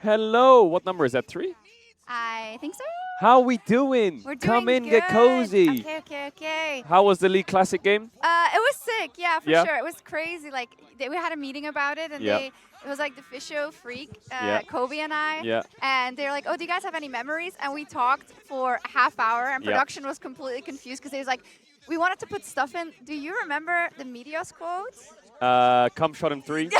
Hello. What number is that? 3? I think so. How we doing? We're doing Come in, good. get cozy. Okay. How was the League Classic game? It was sick, yeah, for Yeah. sure. It was crazy. Like we had a meeting about it, and Yeah. it was like the Fisho freak, Yeah. Kobe and I, Yeah. and they're like, "Oh, do you guys have any memories?" And we talked for a half hour, and Yeah. production was completely confused because they was like, "We wanted to put stuff in." Do you remember the Medios quote? Come shot in 3.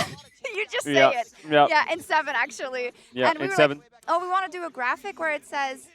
You just say Yeah. it. Yeah. Yeah, in 7 actually. Yeah. And we In were 7. like, "Oh, we want to do a graphic where it says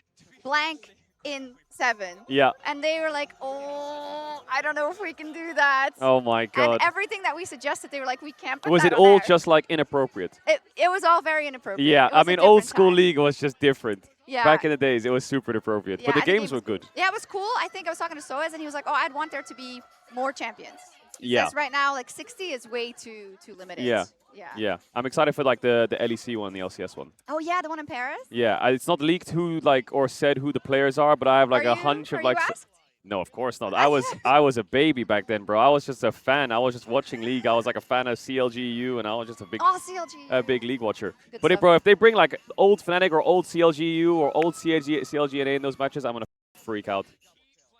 blank in 7." Yeah. And they were like, "Oh, I don't know if we can do that." Oh my And God. everything that we suggested, they were like, "We can't put Was that it on all there." just like inappropriate? It was all very inappropriate. Yeah. It I was a mean, old different school time. league was just different. Yeah. Back in the days, it was super inappropriate. Yeah, But the and games game were good. Yeah, it was cool. I think I was talking to Soez, and he was like, "Oh, I'd want there to be more champions." He Yeah. says right now, like 60 is way too limited. Yeah. Yeah. Yeah. I'm excited for like the LEC one, the LCS one. Oh yeah, the one in Paris. Yeah. It's not leaked who like or said who the players are, but I have like Are a hunch you of like. asked? No, of course not. I was a baby back then, bro. I was just a fan. I was just watching League. I was like a fan of CLGU, and I was just Oh, CLG. a big League watcher. Good But stuff. bro, if they bring like old Fnatic or old CLGU or old CLGNA in those matches, I'm gonna freak out.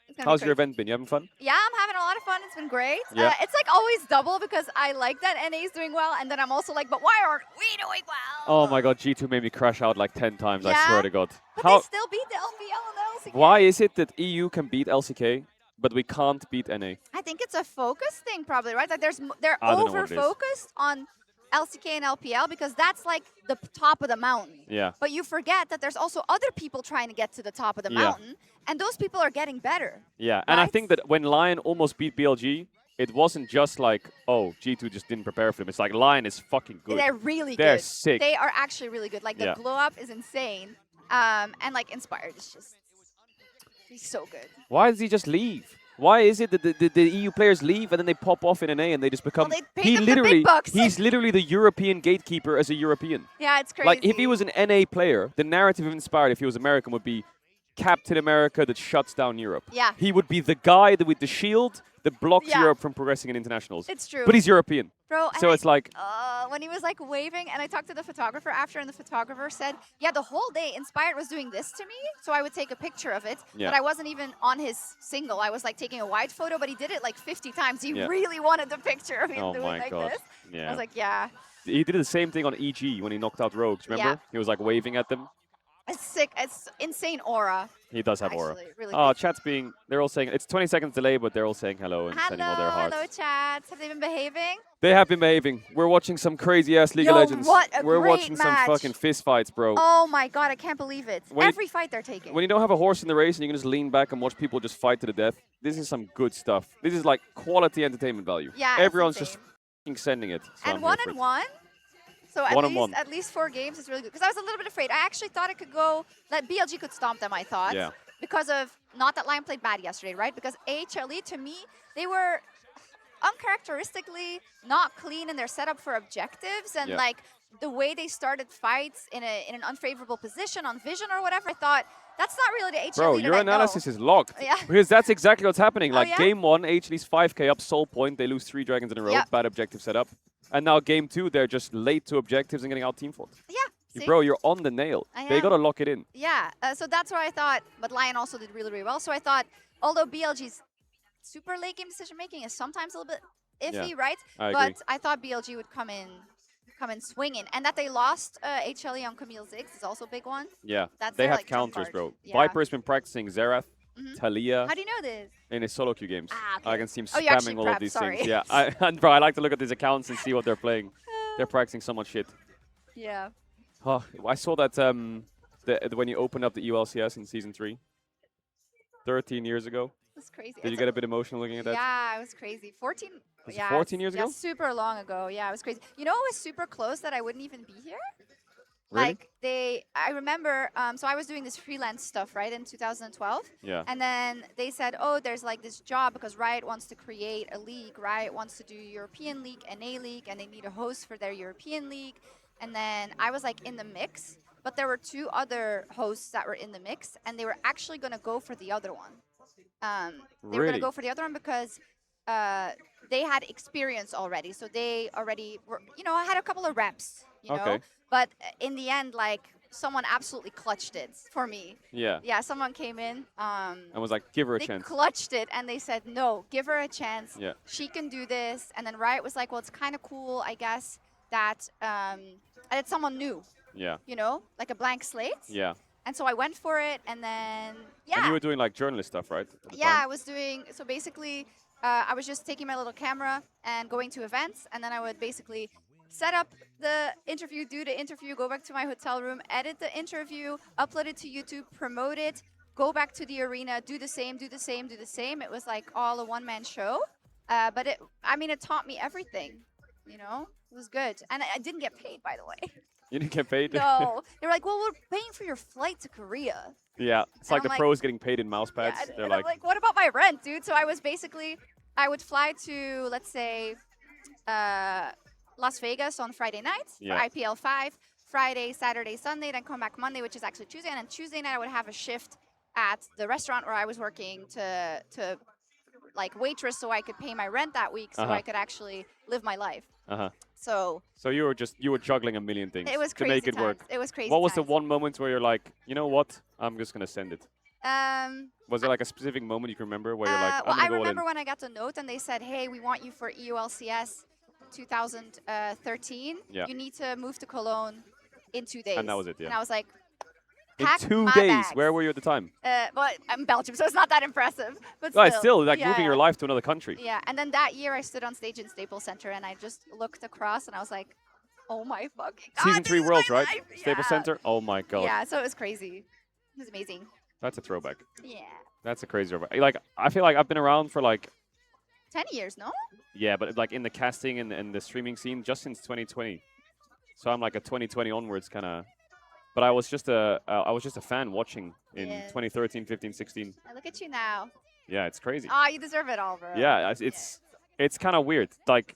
It's gonna be How's your crazy. event been? You having fun? Yeah, I'm having a lot of fun. It's been great. Yeah. It's like always double because I like that NA is doing well, and then I'm also like, but why aren't we doing well? Oh my God, G2 made me crash out like 10 times. I Yeah, swear to God. But they still beat the LPL and the LCK. Why is it that EU can beat LCK, but we can't beat NA? I think it's a focus thing, probably, right? Like they're I don't know what over it is. focused on LCK and LPL because that's like the top of the mountain. Yeah. But you forget that there's also other people trying to get to the top of the Yeah. mountain, and those people are getting better. Yeah, and I Right? think that when Lion almost beat BLG, it wasn't just like, oh, G2 just didn't prepare for them. It's like Lion is fucking good. They're really They're good. sick. They are actually really good. Like the Yeah. glow up is insane, and like Inspired is just he's so good. Why does he just leave? Why is it that the EU players leave and then they pop off in NA and they just become? Well, they pay them the big literally, bucks. he's literally the European gatekeeper as a European. Yeah, it's crazy. Like if he was an NA player, the narrative of Inspired, if he was American, would be Captain America that shuts down Europe. Yeah. He would be the guy that with the shield that blocks Yeah. Europe from progressing in internationals. It's true. But he's European. Bro, So it's like, when he was like waving, and I talked to the photographer after, and the photographer said, yeah, the whole day Inspired was doing this to me, so I would take a picture of it, Yeah. but I wasn't even on his single. I was like taking a wide photo, but he did it like 50 times. He Yeah. really wanted the picture of him oh doing my like God. this. Yeah. I was like, yeah, He did the same thing on EG when he knocked out Rogues, remember? Yeah. He was like waving at them. it's sick. It's insane aura. He does have aura. Actually, really Oh, good. chat's being, they're all saying, it's 20 seconds delay, but they're all saying hello and sending all their hearts. Hello, chats. Have they been behaving? They have been behaving. We're watching some crazy ass League of Yo, Legends. what a We're great watching some match. fucking fist fights, bro. Oh my God, I can't believe it. When you- Every fight they're taking. When you don't have a horse in the race and you can just lean back and watch people just fight to the death, this is some good stuff. This is like quality entertainment value. Yeah, it's Everyone's just insane. fucking sending it. So I'm And here for it. 1-1. So at 1-1. least, at least 4 games is really good. Because I was a little bit afraid. I actually thought it could go, that BLG could stomp them, I thought. Yeah. Because of, not that Lion played bad yesterday, right? Because AHLE, to me, they were uncharacteristically not clean in their setup for objectives. And Yeah. like the way they started fights in an unfavorable position on vision or whatever, I thought, that's not really the HLE Bro, that your I know. analysis is locked. Yeah. Because that's exactly what's happening. Oh, Like yeah? game 1, HLE's 5k up, soul point, they lose 3 dragons in a row, Yep. bad objective setup. And now game 2, they're just late to objectives and getting out team fought. Yeah. See? Bro, you're on the nail. I They am. gotta lock it in. Yeah, so that's where I thought, but Lion also did really, really well. So I thought, although BLG's super late game decision making is sometimes a little bit iffy, Yeah, right? I but agree. I thought BLG would come in swinging, and that they lost HLE on Camille Ziggs is also a big one. Yeah, That's they their, have like, trump counters, card. bro. Yeah. Viper's been practicing Xerath, Mhm. Talia How do you know this? in his solo queue games. Ah, I okay. can see him Oh, you actually spamming all of prepped, these sorry. things. Yeah, and bro, I like to look at these accounts and see what they're playing. They're practicing so much shit. Yeah. Oh, I saw that when you opened up the ULCS in season 3, 13 years ago. That's crazy. Did you get a bit emotional looking at that? Yeah, it was crazy. 14. Was it yeah, 14 years yeah, ago? super long ago. Yeah, it was crazy. You know, it was super close that I wouldn't even be here. Really? Like I remember, so I was doing this freelance stuff, right, in 2012. Yeah. And then they said, oh, there's like this job because Riot wants to create a league. Riot wants to do European League, NA League, and they need a host for their European League. And then I was like in the mix, but there were 2 other hosts that were in the mix, and they were actually going to go for the other one. They were going Really? to go for the other one because they had experience already. So they already were, you know, I had a couple of reps you know. Okay. But in the end, like someone absolutely clutched it for me. Yeah. Yeah, someone came in. And was like, give her a They chance. clutched it and they said, no, give her a chance. Yeah. She can do this. And then Riot was like, well, it's kind of cool, I guess, that and it's someone new, Yeah. you know, like a blank slate. Yeah. And so I went for it, and then And you were doing like journalist stuff, right? at the yeah, time? I was doing, so basically, I was just taking my little camera and going to events, and then I would basically set up the interview, do the interview, go back to my hotel room, edit the interview, upload it to YouTube, promote it, go back to the arena, do the same, do the same, do the same. It was like all a one-man show. But it taught me everything, you know? It was good. And I didn't get paid, by the way. You didn't get paid? No. They were like, well, we're paying for your flight to Korea. Yeah. It's And like I'm the like- pros getting paid in mouse pads. Yeah, They're and I'm like, like, what about my rent, dude? So I was basically, I would fly to, let's say, Las Vegas on Friday night Yeah. for IPL 5, Friday, Saturday, Sunday, then come back Monday, which is actually Tuesday. And then Tuesday night, I would have a shift at the restaurant where I was working to like waitress so I could pay my rent that week so I could actually live my life. So So you were juggling a million things it was to crazy make it work. times. It was crazy What was the times. one moment where you're like, you know what? I'm just gonna send it. Was there like a specific moment you can remember where you're like, well, I'm I gonna go all in? remember when I got the note and they said, hey, we want you for EULCS 2013. Yeah. You need to move to Cologne in 2 days. And that was it, yeah. And I was like, In pack 2 my days. bags. Where were you at the time? Well, I'm in Belgium, so it's not that impressive. But Well, it's still like yeah, moving your life to another country. Yeah, and then that year I stood on stage in Staples Center and I just looked across and I was like, oh my fucking God. Season this 3 is Worlds, my right? life. Staples Yeah. Center. Oh my god. Yeah, so it was crazy. It was amazing. That's a throwback. Yeah. That's a crazy throwback. Like I feel like I've been around for like 10 years, no? yeah, but like in the casting and the streaming scene just since 2020. So I'm like a 2020 onwards kind of. But I was just a fan watching in Yeah. 2013, 15, 16. And look at you now. Yeah, it's crazy. Oh, you deserve it all, bro. Yeah, it's kind of weird. Like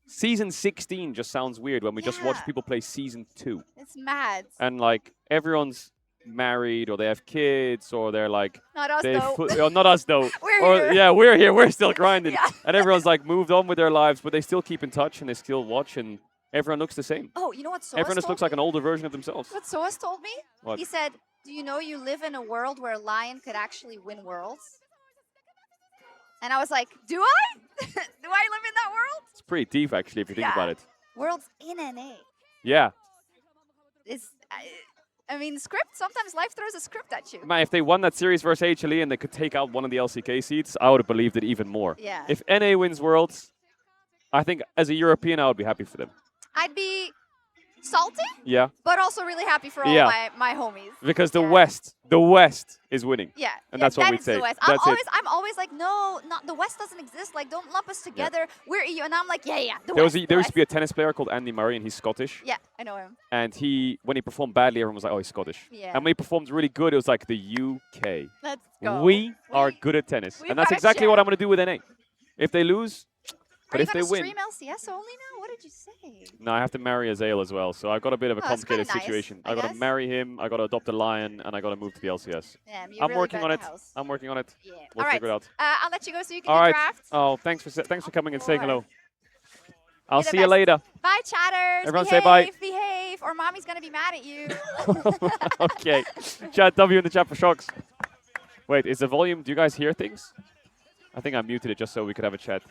season 16 just sounds weird when we just watch Yeah. people play season 2. It's mad. And like everyone's married or they have kids or they're like Not us, they though. not us though. We're or here. yeah, we're here. We're still grinding. Yeah. And everyone's like moved on with their lives, but they still keep in touch and they still watch and everyone looks the same. Oh, you know what Soas Everyone just told looks like an me? older version of themselves. What Soas told me? What? He said, do you know you live in a world where Lion could actually win worlds? And I was like, do I? Do I live in that world? It's pretty deep actually if you think Yeah. about it. Worlds in NA. Yeah. It's, I mean, script, sometimes life throws a script at you. Man, if they won that series versus HLE and they could take out one of the LCK seeds, I would have believed it even more. Yeah. If NA wins Worlds, I think as a European, I would be happy for them. I'd be salty, Yeah, but also really happy for all Yeah. my homies. because the Yeah. West is winning. Yeah, And yeah, that's what that we'd is the say. West. That's it. I'm always like, no, not the West doesn't exist. Like, don't lump us together. We're EU, and I'm like, yeah, the There West. there used to be a tennis player called Andy Murray, and he's Scottish. Yeah, I know him. And when he performed badly, everyone was like, oh, he's Scottish. Yeah. And when he performed really good, it was like the UK. Let's go. We are good at tennis. we've And that's got a exactly what chance. I'm going to do with NA. If they lose, Are but you if they gonna win. stream LCS only now? What did you say? No, I have to marry Azael as well, so I've got a bit of a Oh, that's kinda complicated nice, situation. I I've got to guess. marry him, I got to adopt a lion, and I got to move to the LCS. Damn, you're I'm really working good on at it. the house. I'm working on it. Yeah. We'll All right. figure it out. I'll let you go so you can All do right. draft. Oh, thanks for coming and saying hello. I'll You're the see you best. later. Bye, chatters. Everyone behave, say bye. Behave, or mommy's gonna be mad at you. Okay. Chat W in the chat for Sjokz. Wait, is the volume? Do you guys hear things? I think I muted it just so we could have a chat.